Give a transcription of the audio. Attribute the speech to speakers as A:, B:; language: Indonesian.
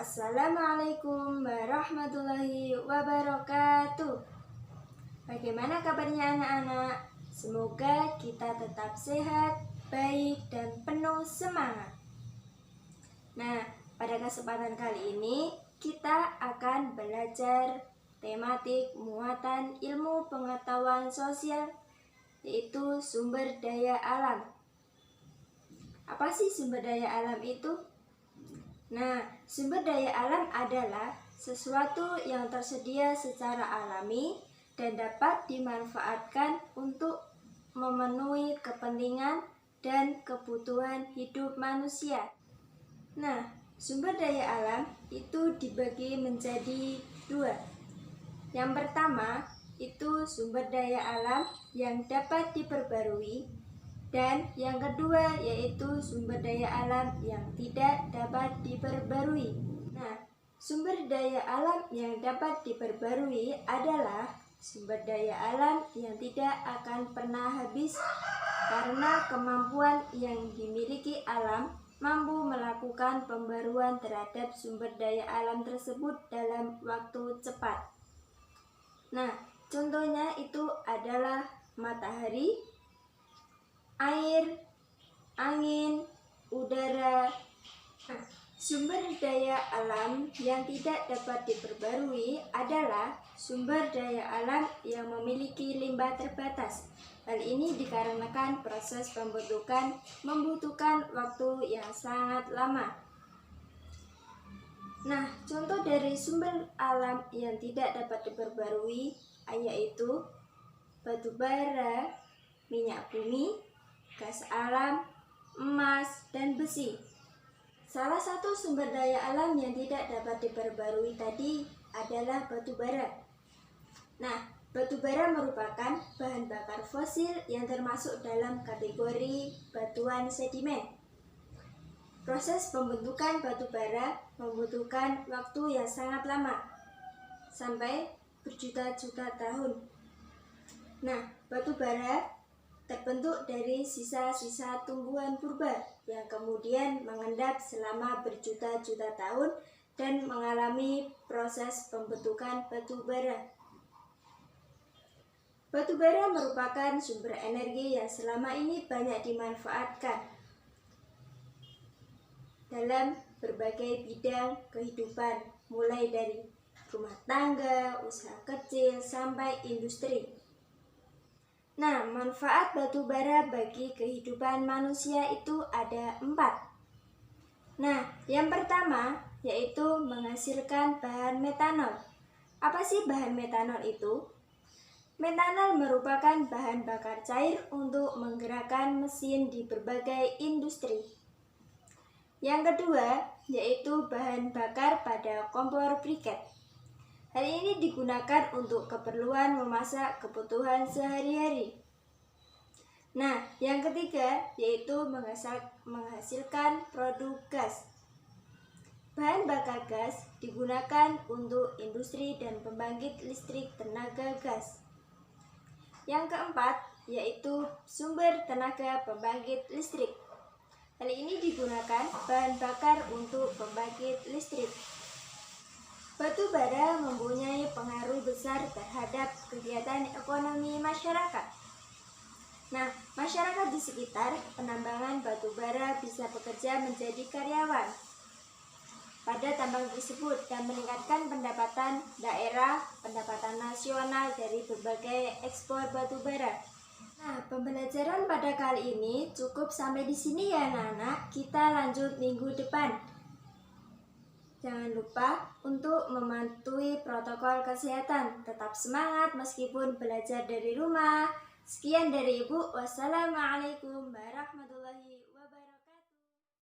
A: Assalamualaikum warahmatullahi wabarakatuh. Bagaimana kabarnya anak-anak? Semoga kita tetap sehat, baik, dan penuh semangat. Nah, pada kesempatan kali ini kita akan belajar tematik muatan ilmu pengetahuan sosial, yaitu sumber daya alam. Apa sih sumber daya alam itu? Nah, sumber daya alam adalah sesuatu yang tersedia secara alami dan dapat dimanfaatkan untuk memenuhi kepentingan dan kebutuhan hidup manusia. Nah, sumber daya alam itu dibagi menjadi dua. Yang pertama, itu sumber daya alam yang dapat diperbarui. Dan yang kedua yaitu sumber daya alam yang tidak dapat diperbarui. Nah, sumber daya alam yang dapat diperbarui adalah sumber daya alam yang tidak akan pernah habis karena kemampuan yang dimiliki alam mampu melakukan pembaruan terhadap sumber daya alam tersebut dalam waktu cepat. Nah, contohnya itu adalah matahari, air, angin, udara. Nah, sumber daya alam yang tidak dapat diperbarui adalah sumber daya alam yang memiliki limbah terbatas. Hal ini dikarenakan proses pembentukan membutuhkan waktu yang sangat lama. Nah, contoh dari sumber alam yang tidak dapat diperbarui yaitu batu bara, minyak bumi, gas alam, emas, dan besi. Salah satu sumber daya alam yang tidak dapat diperbarui tadi adalah batu bara. Nah, batu bara merupakan bahan bakar fosil yang termasuk dalam kategori batuan sedimen. Proses pembentukan batu bara membutuhkan waktu yang sangat lama, sampai berjuta-juta tahun. Nah, batu bara terbentuk dari sisa-sisa tumbuhan purba yang kemudian mengendap selama berjuta-juta tahun dan mengalami proses pembentukan batu bara. Batu bara merupakan sumber energi yang selama ini banyak dimanfaatkan dalam berbagai bidang kehidupan, mulai dari rumah tangga, usaha kecil, sampai industri. Nah, manfaat batu bara bagi kehidupan manusia itu ada 4. Nah, yang pertama yaitu menghasilkan bahan metanol. Apa sih bahan metanol itu? Metanol merupakan bahan bakar cair untuk menggerakkan mesin di berbagai industri. Yang kedua yaitu bahan bakar pada kompor briket. Hal ini digunakan untuk keperluan memasak kebutuhan sehari-hari. Nah, yang ketiga yaitu menghasilkan produk gas. Bahan bakar gas digunakan untuk industri dan pembangkit listrik tenaga gas. Yang keempat yaitu sumber tenaga pembangkit listrik. Hal ini digunakan bahan bakar untuk pembangkit listrik. Batu bara mempunyai pengaruh besar terhadap kegiatan ekonomi masyarakat. Nah, masyarakat di sekitar penambangan batu bara bisa bekerja menjadi karyawan pada tambang tersebut dan meningkatkan pendapatan daerah, pendapatan nasional dari berbagai ekspor batu bara. Nah, pembelajaran pada kali ini cukup sampai di sini ya anak-anak. Kita lanjut minggu depan. Jangan lupa untuk mematuhi protokol kesehatan. Tetap semangat meskipun belajar dari rumah. Sekian dari Ibu. Wassalamualaikum warahmatullahi wabarakatuh.